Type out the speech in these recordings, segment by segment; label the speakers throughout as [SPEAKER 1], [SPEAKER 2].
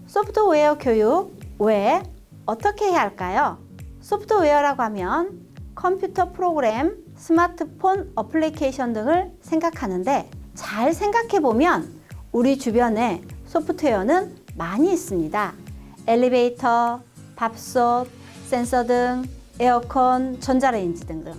[SPEAKER 1] 소프트웨어 교육 왜 어떻게 해야 할까요? 소프트웨어라고 하면 컴퓨터 프로그램, 스마트폰 어플리케이션 등을 생각하는데 잘 생각해 보면 우리 주변에 소프트웨어는 많이 있습니다. 엘리베이터, 밥솥, 센서 등, 에어컨, 전자레인지 등등.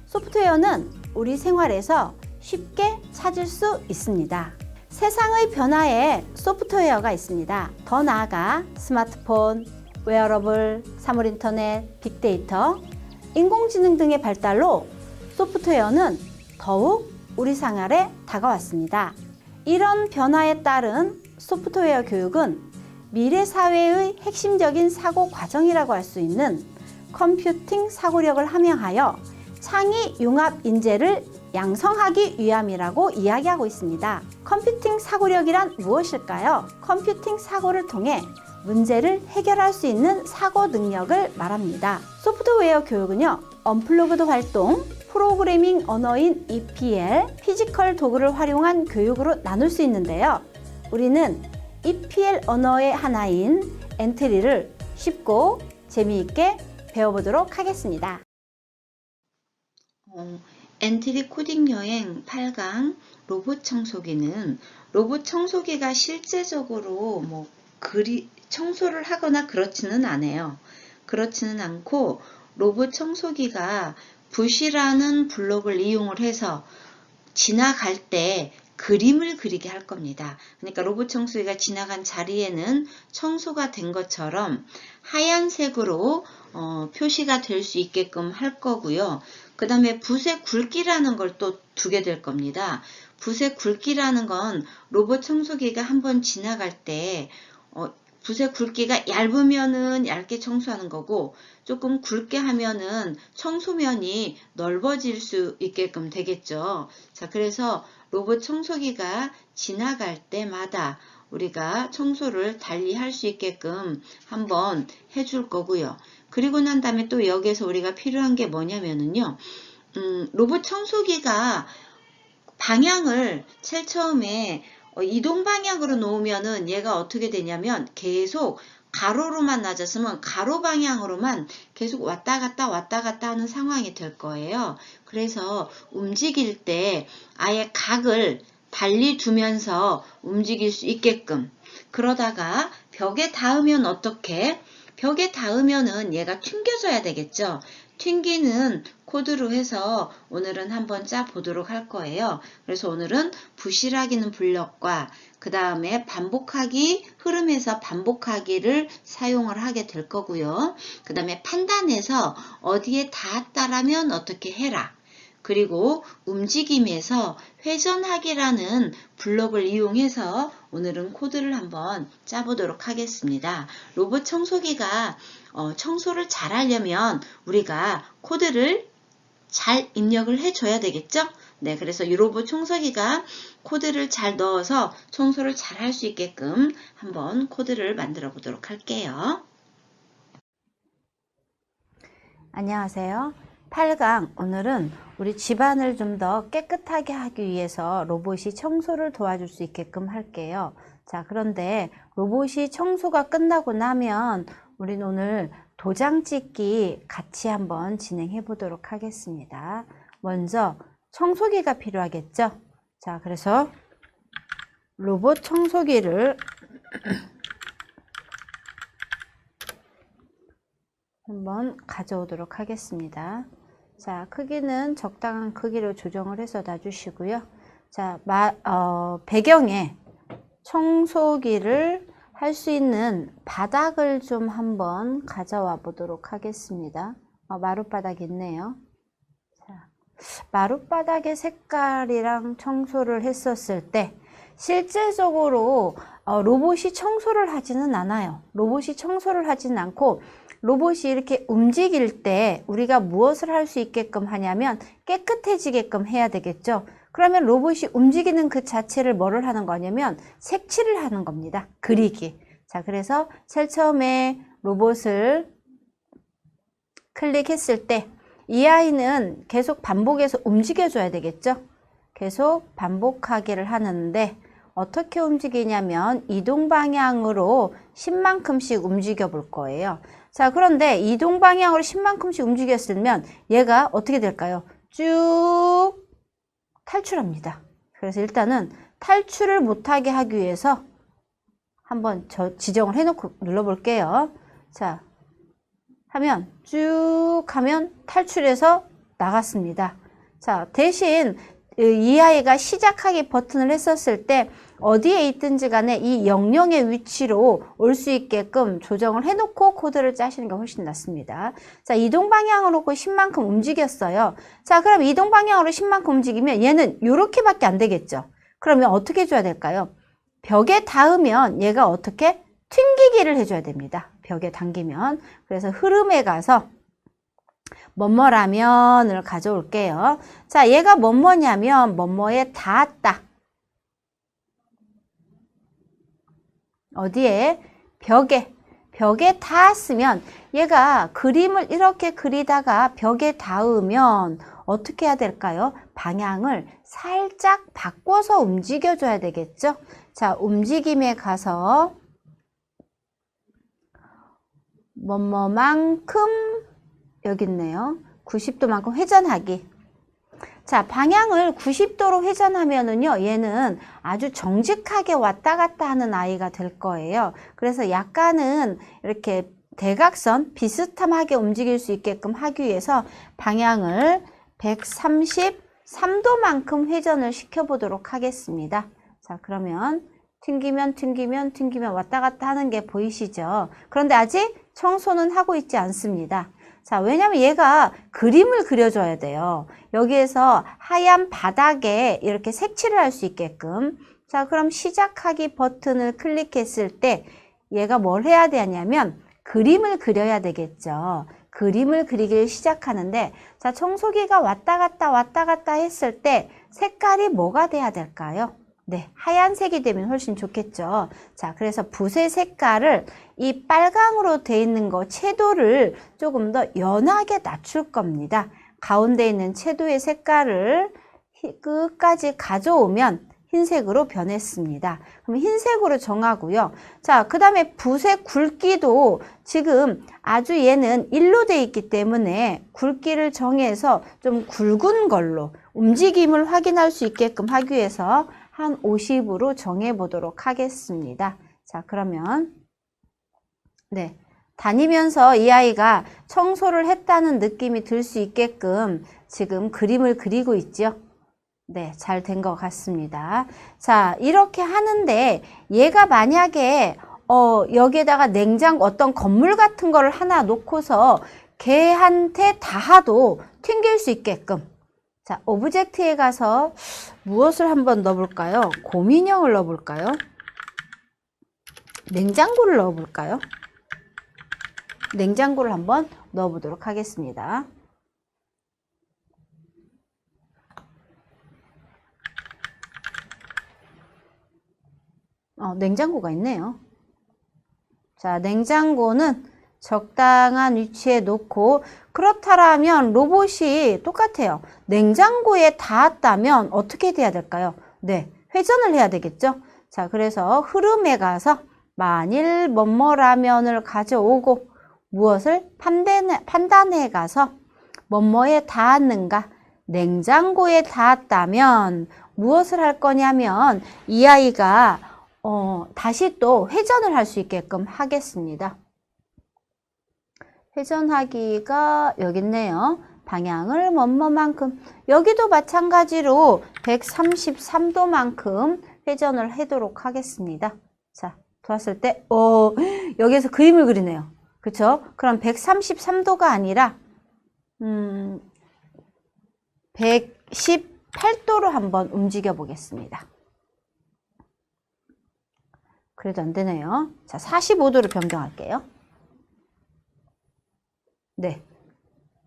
[SPEAKER 1] 소프트웨어는 우리 생활에서 쉽게 찾을 수 있습니다. 세상의 변화에 소프트웨어가 있습니다. 더 나아가 스마트폰, 웨어러블, 사물 인터넷, 빅데이터, 인공지능 등의 발달로 소프트웨어는 더욱 우리 생활에 다가왔습니다. 이런 변화에 따른 소프트웨어 교육은 미래 사회의 핵심적인 사고 과정이라고 할 수 있는 컴퓨팅 사고력을 함양하여 창의 융합 인재를 양성하기 위함이라고 이야기하고 있습니다. 컴퓨팅 사고력이란 무엇일까요? 컴퓨팅 사고를 통해 문제를 해결할 수 있는 사고 능력을 말합니다. 소프트웨어 교육은요, 언플러그드 활동, 프로그래밍 언어인 EPL, 피지컬 도구를 활용한 교육으로 나눌 수 있는데요. 우리는 EPL 언어의 하나인 엔트리를 쉽고 재미있게 배워보도록 하겠습니다.
[SPEAKER 2] 엔트리 코딩 여행 8강 로봇 청소기는 로봇 청소기가 실제적으로 청소를 하거나 그렇지는 않아요. 그렇지는 않고 로봇 청소기가 붓이라는 블록을 이용을 해서 지나갈 때 그림을 그리게 할 겁니다. 그러니까 로봇 청소기가 지나간 자리에는 청소가 된 것처럼 하얀색으로 표시가 될 수 있게끔 할 거고요. 그 다음에 붓의 굵기라는 걸 또 두게 될 겁니다. 붓의 굵기라는 건 로봇 청소기가 한번 지나갈 때 붓의 굵기가 얇으면은 얇게 청소하는 거고 조금 굵게 하면은 청소면이 넓어질 수 있게끔 되겠죠. 자, 그래서 로봇 청소기가 지나갈 때마다 우리가 청소를 달리 할 수 있게끔 한번 해줄 거고요. 그리고 난 다음에 또 여기에서 우리가 필요한 게 뭐냐면은요. 로봇 청소기가 방향을 제일 처음에 이동 방향으로 놓으면은 얘가 어떻게 되냐면 계속 가로로만 놔졌으면 가로 방향으로만 계속 왔다 갔다 하는 상황이 될 거예요. 그래서 움직일 때 아예 각을 달리 두면서 움직일 수 있게끔. 그러다가 벽에 닿으면 어떻게? 벽에 닿으면은 얘가 튕겨져야 되겠죠. 튕기는 코드로 해서 오늘은 한번 짜 보도록 할 거예요. 그래서 오늘은 부실하기는 블럭과 그 다음에 반복하기, 흐름에서 반복하기를 사용을 하게 될 거고요. 그 다음에 판단해서 어디에 닿았다라면 어떻게 해라. 그리고 움직임에서 회전하기라는 블록을 이용해서 오늘은 코드를 한번 짜보도록 하겠습니다. 로봇 청소기가 청소를 잘 하려면 우리가 코드를 잘 입력을 해줘야 되겠죠? 네, 그래서 이 로봇 청소기가 코드를 잘 넣어서 청소를 잘 할 수 있게끔 한번 코드를 만들어 보도록 할게요.
[SPEAKER 1] 안녕하세요. 8강 오늘은 우리 집안을 좀 더 깨끗하게 하기 위해서 로봇이 청소를 도와줄 수 있게끔 할게요. 자, 그런데 로봇이 청소가 끝나고 나면 우리는 오늘 도장 찍기 같이 한번 진행해 보도록 하겠습니다. 먼저 청소기가 필요하겠죠? 자, 그래서 로봇 청소기를 한번 가져오도록 하겠습니다. 자, 크기는 적당한 크기로 조정을 해서 놔주시고요. 자, 배경에 청소기를 할 수 있는 바닥을 좀 한번 가져와 보도록 하겠습니다. 마룻바닥 있네요. 자, 마룻바닥의 색깔이랑 청소를 했었을 때 실제적으로 로봇이 청소를 하지는 않아요. 로봇이 청소를 하지는 않고 로봇이 이렇게 움직일 때 우리가 무엇을 할 수 있게끔 하냐면 깨끗해지게끔 해야 되겠죠. 그러면 로봇이 움직이는 그 자체를 뭐를 하는 거냐면 색칠을 하는 겁니다. 그리기. 자, 그래서 제일 처음에 로봇을 클릭했을 때 이 아이는 계속 반복해서 움직여줘야 되겠죠? 계속 반복하기를 하는데 어떻게 움직이냐면 이동 방향으로 10만큼씩 움직여 볼 거예요. 자, 그런데 이동 방향으로 10만큼씩 움직였으면 얘가 어떻게 될까요? 쭉 탈출합니다. 그래서 일단은 탈출을 못하게 하기 위해서 한번 지정을 해놓고 눌러볼게요. 자, 하면 쭉 하면 탈출해서 나갔습니다. 자, 대신 이 아이가 시작하기 버튼을 했었을 때 어디에 있든지 간에 이 영영의 위치로 올 수 있게끔 조정을 해놓고 코드를 짜시는 게 훨씬 낫습니다. 자, 이동 방향으로 10만큼 움직였어요. 자, 그럼 이동 방향으로 10만큼 움직이면 얘는 이렇게밖에 안 되겠죠. 그러면 어떻게 해줘야 될까요? 벽에 닿으면 얘가 어떻게? 튕기기를 해줘야 됩니다. 벽에 당기면. 그래서 흐름에 가서 뭐뭐라면을 가져올게요. 자, 얘가 뭐뭐냐면 뭐뭐에 닿았다. 어디에? 벽에 닿았으면 얘가 그림을 이렇게 그리다가 벽에 닿으면 어떻게 해야 될까요? 방향을 살짝 바꿔서 움직여줘야 되겠죠? 자, 움직임에 가서 뭐뭐만큼 여기 있네요. 90도만큼 회전하기. 자, 방향을 90도로 회전하면은요, 얘는 아주 정직하게 왔다 갔다 하는 아이가 될 거예요. 그래서 약간은 이렇게 대각선 비스듬하게 움직일 수 있게끔 하기 위해서 방향을 133도만큼 회전을 시켜보도록 하겠습니다. 자, 그러면 튕기면 왔다 갔다 하는 게 보이시죠? 그런데 아직 청소는 하고 있지 않습니다. 자, 왜냐면 얘가 그림을 그려줘야 돼요. 여기에서 하얀 바닥에 이렇게 색칠을 할 수 있게끔. 자, 그럼 시작하기 버튼을 클릭했을 때 얘가 뭘 해야 되냐면 그림을 그려야 되겠죠. 그림을 그리기를 시작하는데, 자, 청소기가 왔다 갔다 했을 때 색깔이 뭐가 돼야 될까요? 네, 하얀색이 되면 훨씬 좋겠죠. 자, 그래서 붓의 색깔을 이 빨강으로 돼 있는 거 채도를 조금 더 연하게 낮출 겁니다. 가운데 있는 채도의 색깔을 끝까지 가져오면 흰색으로 변했습니다. 그럼 흰색으로 정하고요. 자, 그 다음에 붓의 굵기도 지금 아주 얘는 1로 돼 있기 때문에 굵기를 정해서 좀 굵은 걸로 움직임을 확인할 수 있게끔 하기 위해서 한 50으로 정해 보도록 하겠습니다. 자, 그러면 네, 다니면서 이 아이가 청소를 했다는 느낌이 들 수 있게끔 지금 그림을 그리고 있죠. 네, 잘 된 것 같습니다. 자, 이렇게 하는데 얘가 만약에 여기에다가 냉장고 어떤 건물 같은 거를 하나 놓고서 걔한테 닿아도 튕길 수 있게끔, 자, 오브젝트에 가서 무엇을 한번 넣어볼까요? 곰인형을 넣어볼까요? 냉장고를 넣어볼까요? 냉장고를 한번 넣어보도록 하겠습니다. 냉장고가 있네요. 자, 냉장고는 적당한 위치에 놓고, 그렇다면 로봇이 똑같아요. 냉장고에 닿았다면 어떻게 돼야 될까요? 네, 회전을 해야 되겠죠? 자, 그래서 흐름에 가서 만일 뭐뭐라면을 가져오고 무엇을 판단해 가서 뭐뭐에 닿았는가? 냉장고에 닿았다면 무엇을 할 거냐면 이 아이가 다시 또 회전을 할 수 있게끔 하겠습니다. 회전하기가 여기 있네요. 방향을 뭐뭐만큼, 여기도 마찬가지로 133도만큼 회전을 하도록 하겠습니다. 자, 도왔을 때 여기에서 그림을 그리네요. 그쵸? 그럼 133도가 아니라 118도로 한번 움직여 보겠습니다. 그래도 안 되네요. 자, 45도로 변경할게요. 네.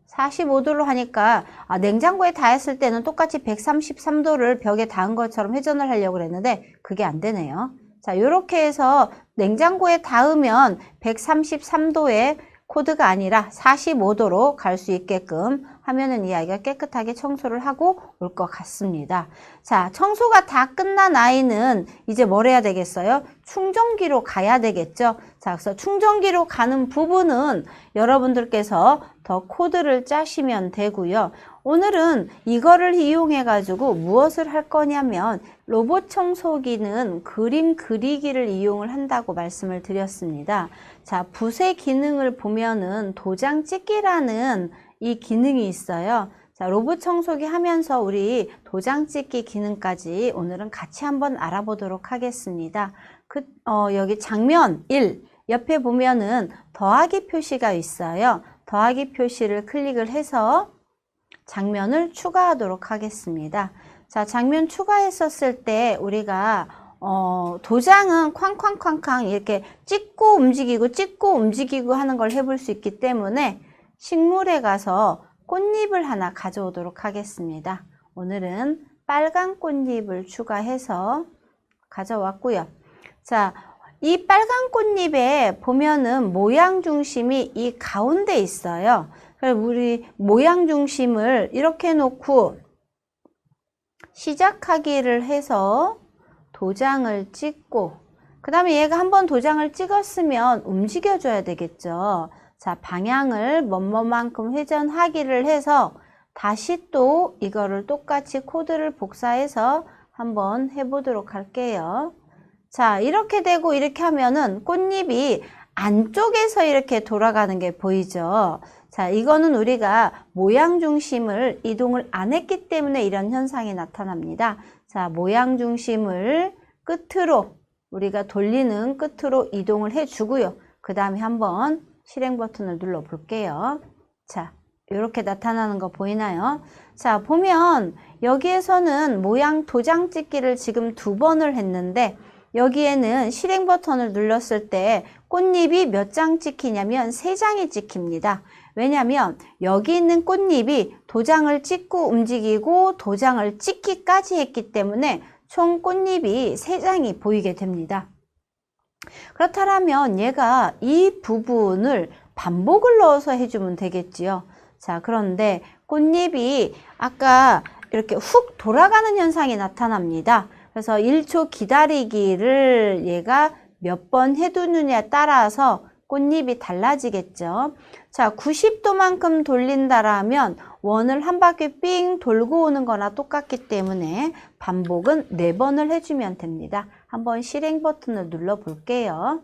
[SPEAKER 1] 45도로 하니까 냉장고에 닿았을 때는 똑같이 133도를 벽에 닿은 것처럼 회전을 하려고 했는데 그게 안 되네요. 자, 이렇게 해서 냉장고에 닿으면 133도의 코드가 아니라 45도로 갈 수 있게끔 하면은 이 아이가 깨끗하게 청소를 하고 올 것 같습니다. 자, 청소가 다 끝난 아이는 이제 뭘 해야 되겠어요? 충전기로 가야 되겠죠. 자, 그래서 충전기로 가는 부분은 여러분들께서 더 코드를 짜시면 되고요. 오늘은 이거를 이용해 가지고 무엇을 할 거냐면 로봇 청소기는 그림 그리기를 이용을 한다고 말씀을 드렸습니다. 자, 붓의 기능을 보면은 도장 찍기라는 이 기능이 있어요. 자, 로봇 청소기 하면서 우리 도장 찍기 기능까지 오늘은 같이 한번 알아보도록 하겠습니다. 여기 장면 1 옆에 보면은 더하기 표시가 있어요. 더하기 표시를 클릭을 해서 장면을 추가하도록 하겠습니다. 자, 장면 추가했었을 때 우리가 도장은 쾅쾅쾅쾅 이렇게 찍고 움직이고 하는 걸 해볼 수 있기 때문에 식물에 가서 꽃잎을 하나 가져오도록 하겠습니다. 오늘은 빨간 꽃잎을 추가해서 가져왔고요. 자, 이 빨간 꽃잎에 보면은 모양 중심이 이 가운데 있어요. 그래서 우리 모양 중심을 이렇게 놓고 시작하기를 해서 도장을 찍고, 그 다음에 얘가 한번 도장을 찍었으면 움직여줘야 되겠죠. 자, 방향을 뭐뭐만큼 회전하기를 해서 다시 또 이거를 똑같이 코드를 복사해서 한번 해보도록 할게요. 자, 이렇게 되고 이렇게 하면은 꽃잎이 안쪽에서 이렇게 돌아가는 게 보이죠. 자, 이거는 우리가 모양 중심을 이동을 안 했기 때문에 이런 현상이 나타납니다. 자, 모양 중심을 끝으로 우리가 돌리는 끝으로 이동을 해주고요. 그 다음에 한번 실행 버튼을 눌러 볼게요. 자, 이렇게 나타나는 거 보이나요? 자, 보면 여기에서는 모양 도장 찍기를 지금 2번을 했는데 여기에는 실행 버튼을 눌렀을 때 꽃잎이 몇 장 찍히냐면 3장이 찍힙니다. 왜냐하면 여기 있는 꽃잎이 도장을 찍고 움직이고 도장을 찍기까지 했기 때문에 총 꽃잎이 3장이 보이게 됩니다. 그렇다면 얘가 이 부분을 반복을 넣어서 해주면 되겠지요. 자, 그런데 꽃잎이 아까 이렇게 훅 돌아가는 현상이 나타납니다. 그래서 1초 기다리기를 얘가 몇 번 해두느냐에 따라서 꽃잎이 달라지겠죠. 자, 90도만큼 돌린다라면 원을 한 바퀴 삥 돌고 오는 거나 똑같기 때문에 반복은 4번을 해주면 됩니다. 한번 실행 버튼을 눌러 볼게요.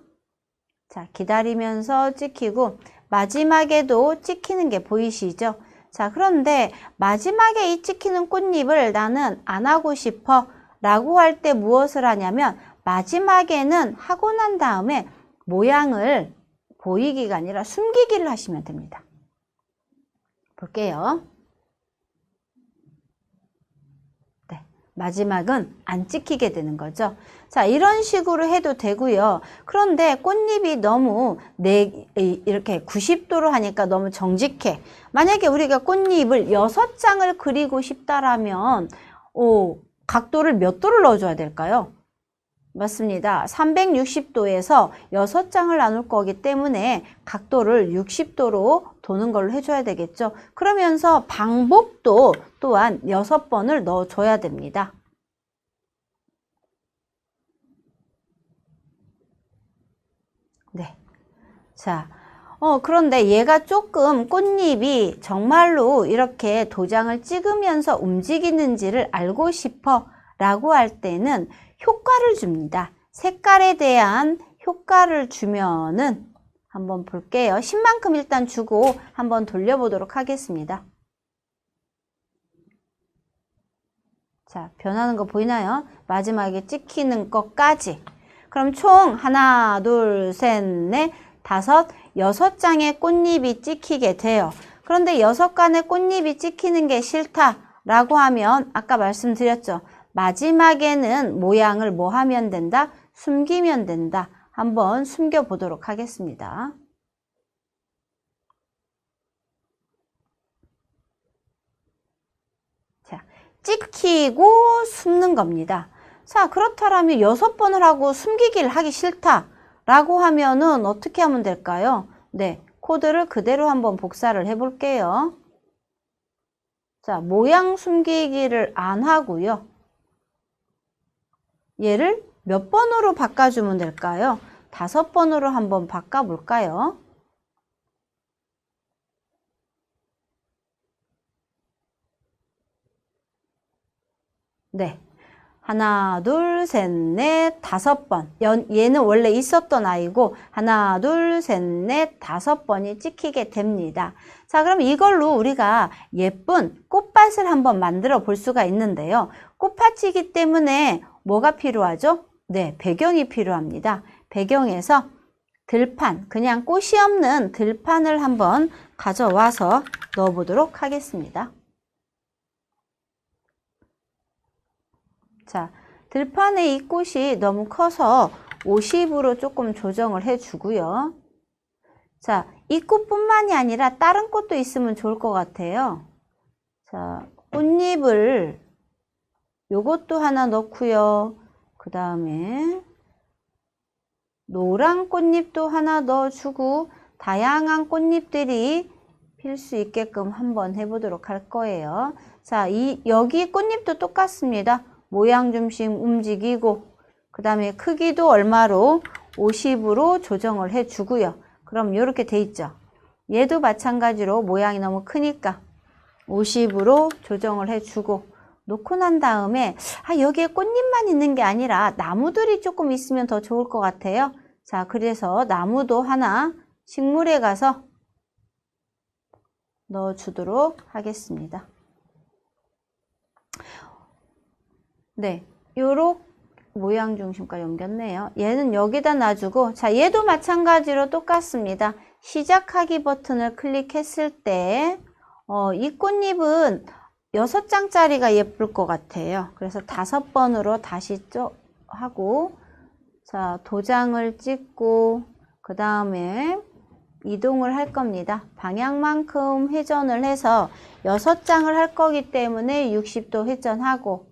[SPEAKER 1] 자, 기다리면서 찍히고 마지막에도 찍히는 게 보이시죠? 자, 그런데 마지막에 이 찍히는 꽃잎을 나는 안 하고 싶어 라고 할 때 무엇을 하냐면 마지막에는 하고 난 다음에 모양을 보이기가 아니라 숨기기를 하시면 됩니다. 볼게요. 네, 마지막은 안 찍히게 되는 거죠. 자, 이런 식으로 해도 되고요. 그런데 꽃잎이 너무 이렇게 90도로 하니까 너무 정직해. 만약에 우리가 꽃잎을 6장을 그리고 싶다라면 각도를 몇 도를 넣어줘야 될까요? 맞습니다. 360도에서 6장을 나눌 거기 때문에 각도를 60도로 도는 걸로 해줘야 되겠죠. 그러면서 반복도 또한 6번을 넣어줘야 됩니다. 네. 자, 그런데 얘가 조금 꽃잎이 정말로 이렇게 도장을 찍으면서 움직이는지를 알고 싶어 라고 할 때는 효과를 줍니다. 색깔에 대한 효과를 주면은 한번 볼게요. 10만큼 일단 주고 한번 돌려보도록 하겠습니다. 자, 변하는 거 보이나요? 마지막에 찍히는 것까지. 그럼 총 하나, 둘, 셋, 넷, 다섯, 6장의 꽃잎이 찍히게 돼요. 그런데 6간의 꽃잎이 찍히는 게 싫다라고 하면 아까 말씀드렸죠. 마지막에는 모양을 뭐 하면 된다? 숨기면 된다. 한번 숨겨 보도록 하겠습니다. 자, 찍히고 숨는 겁니다. 자, 그렇다면 6번을 하고 숨기기를 하기 싫다라고 하면은 어떻게 하면 될까요? 네, 코드를 그대로 한번 복사를 해볼게요. 자, 모양 숨기기를 안 하고요. 얘를 몇 번으로 바꿔주면 될까요? 5번으로 한번 바꿔볼까요? 네. 하나, 둘, 셋, 넷, 5번. 얘는 원래 있었던 아이고, 하나, 둘, 셋, 넷, 5번이 찍히게 됩니다. 자, 그럼 이걸로 우리가 예쁜 꽃밭을 한번 만들어 볼 수가 있는데요. 꽃밭이기 때문에 뭐가 필요하죠? 네, 배경이 필요합니다. 배경에서 들판, 그냥 꽃이 없는 들판을 한번 가져와서 넣어보도록 하겠습니다. 자, 들판에 이 꽃이 너무 커서 50으로 조금 조정을 해주고요. 자, 이 꽃뿐만이 아니라 다른 꽃도 있으면 좋을 것 같아요. 자, 꽃잎을 요것도 하나 넣고요. 그 다음에 노란 꽃잎도 하나 넣어주고 다양한 꽃잎들이 필 수 있게끔 한번 해보도록 할 거예요. 자, 여기 꽃잎도 똑같습니다. 모양 중심 움직이고 그 다음에 크기도 얼마로 50으로 조정을 해주고요. 그럼 이렇게 돼 있죠. 얘도 마찬가지로 모양이 너무 크니까 50으로 조정을 해주고 놓고 난 다음에 여기에 꽃잎만 있는 게 아니라 나무들이 조금 있으면 더 좋을 것 같아요. 자, 그래서 나무도 하나 식물에 가서 넣어주도록 하겠습니다. 네, 요렇게 모양 중심과 옮겼네요. 얘는 여기다 놔주고, 자, 얘도 마찬가지로 똑같습니다. 시작하기 버튼을 클릭했을 때, 이 꽃잎은 6장짜리가 예쁠 것 같아요. 그래서 5번으로 다시 하고, 자, 도장을 찍고, 그 다음에 이동을 할 겁니다. 방향만큼 회전을 해서 6장을 할 거기 때문에 60도 회전하고,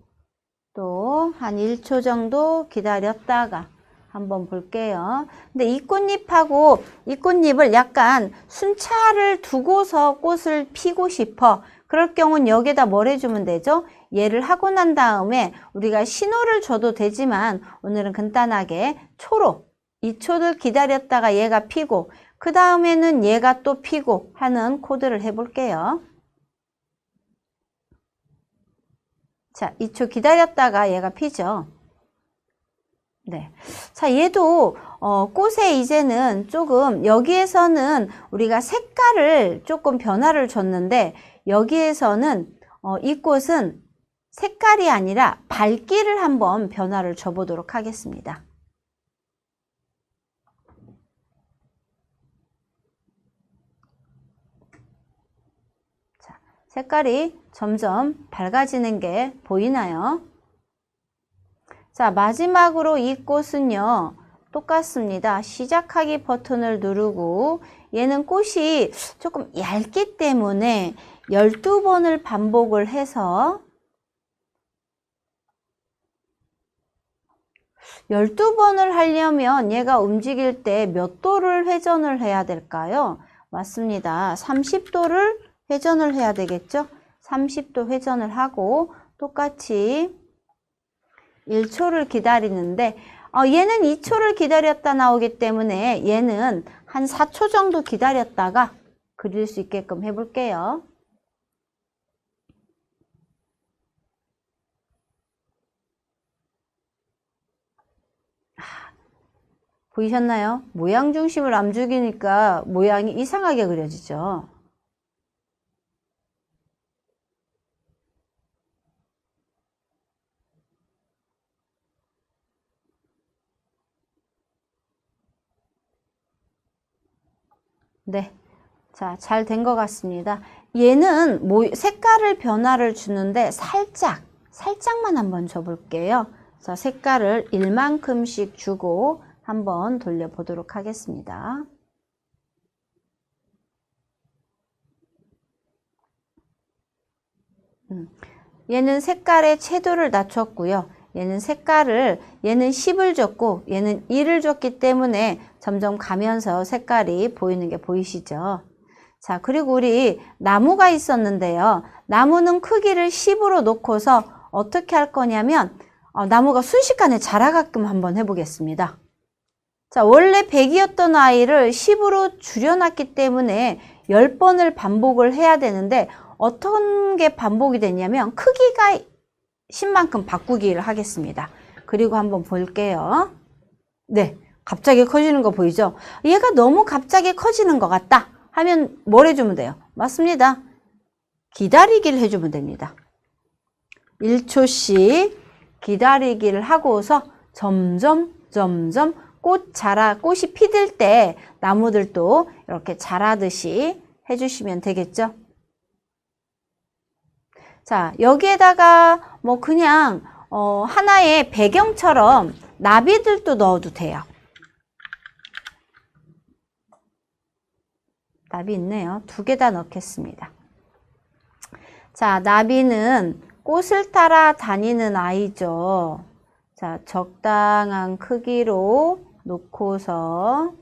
[SPEAKER 1] 또 한 1초 정도 기다렸다가 한번 볼게요. 근데 이 꽃잎하고 이 꽃잎을 약간 순차를 두고서 꽃을 피고 싶어. 그럴 경우는 여기다 뭘 해주면 되죠? 얘를 하고 난 다음에 우리가 신호를 줘도 되지만 오늘은 간단하게 초로, 이 초를 기다렸다가 얘가 피고 그 다음에는 얘가 또 피고 하는 코드를 해볼게요. 자, 2초 기다렸다가 얘가 피죠. 네. 자, 얘도, 꽃에 이제는 조금, 여기에서는 우리가 색깔을 조금 변화를 줬는데, 여기에서는, 이 꽃은 색깔이 아니라 밝기를 한번 변화를 줘보도록 하겠습니다. 자, 색깔이 점점 밝아지는 게 보이나요? 자, 마지막으로 이 꽃은요, 똑같습니다. 시작하기 버튼을 누르고, 얘는 꽃이 조금 얇기 때문에 12번을 반복을 해서 12번을 하려면 얘가 움직일 때 몇 도를 회전을 해야 될까요? 맞습니다. 30도를 회전을 해야 되겠죠? 30도 회전을 하고 똑같이 1초를 기다리는데 얘는 2초를 기다렸다 나오기 때문에 얘는 한 4초 정도 기다렸다가 그릴 수 있게끔 해볼게요. 보이셨나요? 모양 중심을 안 죽이니까 모양이 이상하게 그려지죠. 네. 자, 잘 된 것 같습니다. 얘는 색깔을 변화를 주는데 살짝만 한번 줘볼게요. 자, 색깔을 1만큼씩 주고 한번 돌려보도록 하겠습니다. 얘는 색깔의 채도를 낮췄고요. 얘는 10을 줬고 얘는 1을 줬기 때문에 점점 가면서 색깔이 보이는 게 보이시죠? 자, 그리고 우리 나무가 있었는데요. 나무는 크기를 10으로 놓고서 어떻게 할 거냐면 나무가 순식간에 자라가끔 한번 해보겠습니다. 자, 원래 100이었던 아이를 10으로 줄여놨기 때문에 10번을 반복을 해야 되는데 어떤 게 반복이 되냐면 크기가 10만큼 바꾸기를 하겠습니다. 그리고 한번 볼게요. 네, 갑자기 커지는 거 보이죠? 얘가 너무 갑자기 커지는 것 같다 하면 뭘 해주면 돼요? 맞습니다. 기다리기를 해주면 됩니다. 1초씩 기다리기를 하고서 점점 꽃이 피들 때 나무들도 이렇게 자라듯이 해주시면 되겠죠. 자, 여기에다가 뭐 그냥 하나의 배경처럼 나비들도 넣어도 돼요. 나비 있네요. 2개 다 넣겠습니다. 자, 나비는 꽃을 따라 다니는 아이죠. 자, 적당한 크기로 놓고서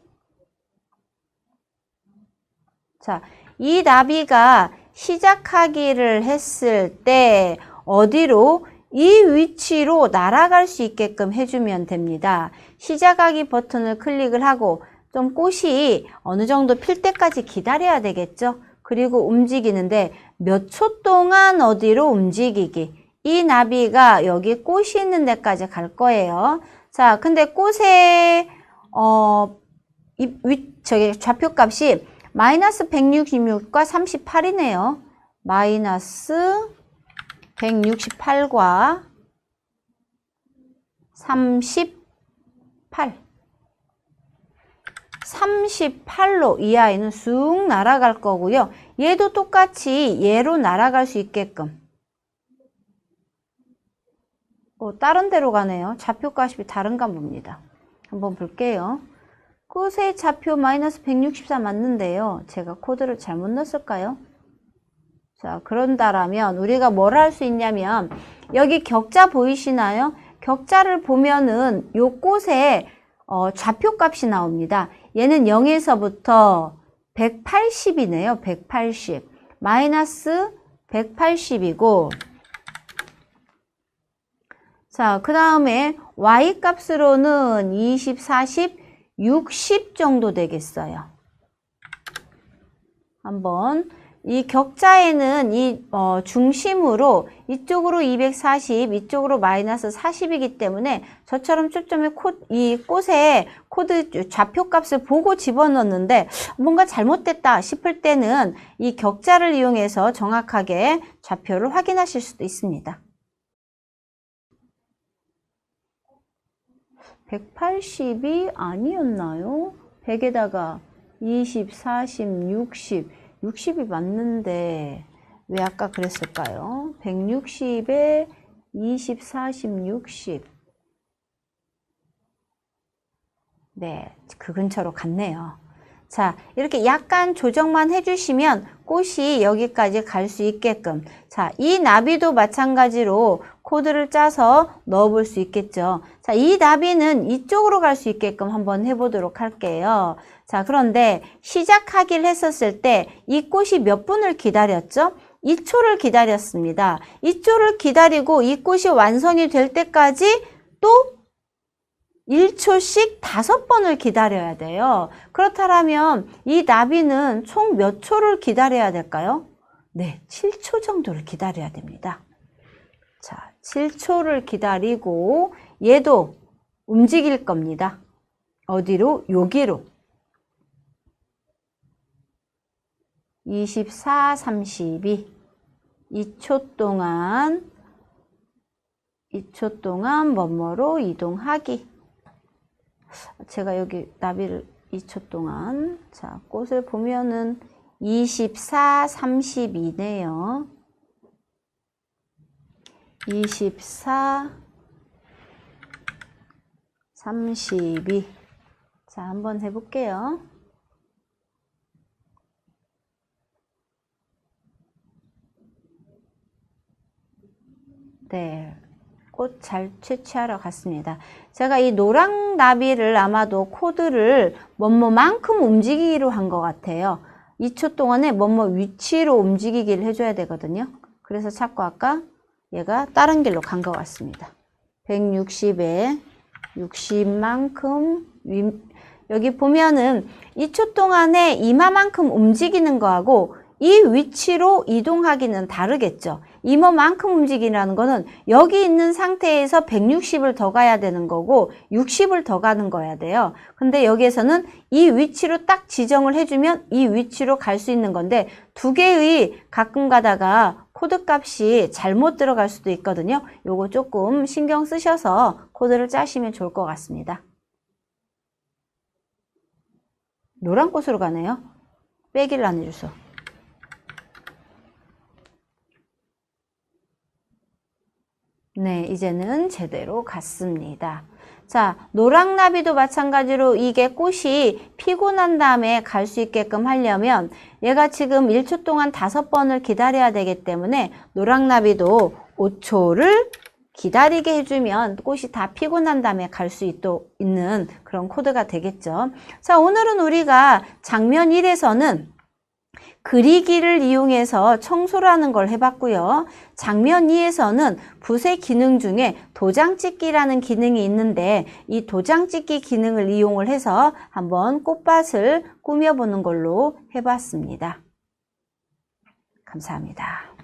[SPEAKER 1] 자, 이 나비가 시작하기를 했을 때 어디로? 이 위치로 날아갈 수 있게끔 해주면 됩니다. 시작하기 버튼을 클릭을 하고 좀 꽃이 어느 정도 필 때까지 기다려야 되겠죠. 그리고 움직이는데 몇 초 동안 어디로 움직이기. 이 나비가 여기 꽃이 있는 데까지 갈 거예요. 자, 근데 꽃의 좌표값이 마이너스 166과 38이네요. 마이너스 168과 38. 38로 이 아이는 쑥 날아갈 거고요. 얘도 똑같이 얘로 날아갈 수 있게끔. 다른 데로 가네요. 좌표값이 다른가 봅니다. 한번 볼게요. 꽃의 좌표 마이너스 164 맞는데요. 제가 코드를 잘못 넣었을까요? 자, 그런다라면 우리가 뭘 할 수 있냐면 여기 격자 보이시나요? 격자를 보면은 요 꽃의 좌표값이 나옵니다. 얘는 0에서부터 180이네요. 180. 마이너스 180이고 자, 그 다음에 Y값으로는 20, 40, 60 정도 되겠어요. 한번 이 격자에는 이 중심으로 이쪽으로 240, 이쪽으로 마이너스 40이기 때문에 저처럼 초점의 이 꽃의 코드 좌표값을 보고 집어넣는데 뭔가 잘못됐다 싶을 때는 이 격자를 이용해서 정확하게 좌표를 확인하실 수도 있습니다. 180이 아니었나요? 100에다가 20, 40, 60, 60이 맞는데 왜 아까 그랬을까요? 160에 20, 40, 60. 네, 그 근처로 갔네요. 자, 이렇게 약간 조정만 해주시면 꽃이 여기까지 갈 수 있게끔. 자, 이 나비도 마찬가지로 코드를 짜서 넣어볼 수 있겠죠. 자, 이 나비는 이쪽으로 갈 수 있게끔 한번 해보도록 할게요. 자, 그런데 시작하기를 했었을 때 이 꽃이 몇 분을 기다렸죠? 2초를 기다렸습니다. 2초를 기다리고 이 꽃이 완성이 될 때까지 또 1초씩 5번을 기다려야 돼요. 그렇다면 이 나비는 총 몇 초를 기다려야 될까요? 네, 7초 정도를 기다려야 됩니다. 자, 7초를 기다리고 얘도 움직일 겁니다. 어디로? 여기로. 24, 32. 2초 동안 뭐뭐로 이동하기. 제가 여기 나비를 2초 동안 자, 꽃을 보면은 24, 32네요. 24, 32. 자, 한번 해볼게요. 네. 꽃 잘 채취하러 갔습니다. 제가 이 노랑 나비를 아마도 코드를 뭐뭐만큼 움직이기로 한 것 같아요. 2초 동안에 뭐뭐 위치로 움직이기를 해줘야 되거든요. 그래서 자꾸 아까 얘가 다른 길로 간 것 같습니다. 160에 60만큼 여기 보면은 2초 동안에 이마만큼 움직이는 거하고 이 위치로 이동하기는 다르겠죠. 이마만큼 움직이라는 거는 여기 있는 상태에서 160을 더 가야 되는 거고 60을 더 가는 거야 돼요. 근데 여기에서는 이 위치로 딱 지정을 해주면 이 위치로 갈 수 있는 건데 두 개의 가끔 가다가 코드 값이 잘못 들어갈 수도 있거든요. 요거 조금 신경 쓰셔서 코드를 짜시면 좋을 것 같습니다. 노란 꽃으로 가네요. 빼기를 안 해줘서. 네, 이제는 제대로 갔습니다. 자, 노랑나비도 마찬가지로 이게 꽃이 피고 난 다음에 갈 수 있게끔 하려면 얘가 지금 1초 동안 5번을 기다려야 되기 때문에 노랑나비도 5초를 기다리게 해주면 꽃이 다 피고 난 다음에 갈 수 있는 그런 코드가 되겠죠. 자, 오늘은 우리가 장면 1에서는 그리기를 이용해서 청소를 하는 걸 해봤고요. 장면 2에서는 붓의 기능 중에 도장 찍기라는 기능이 있는데 이 도장 찍기 기능을 이용을 해서 한번 꽃밭을 꾸며보는 걸로 해봤습니다. 감사합니다.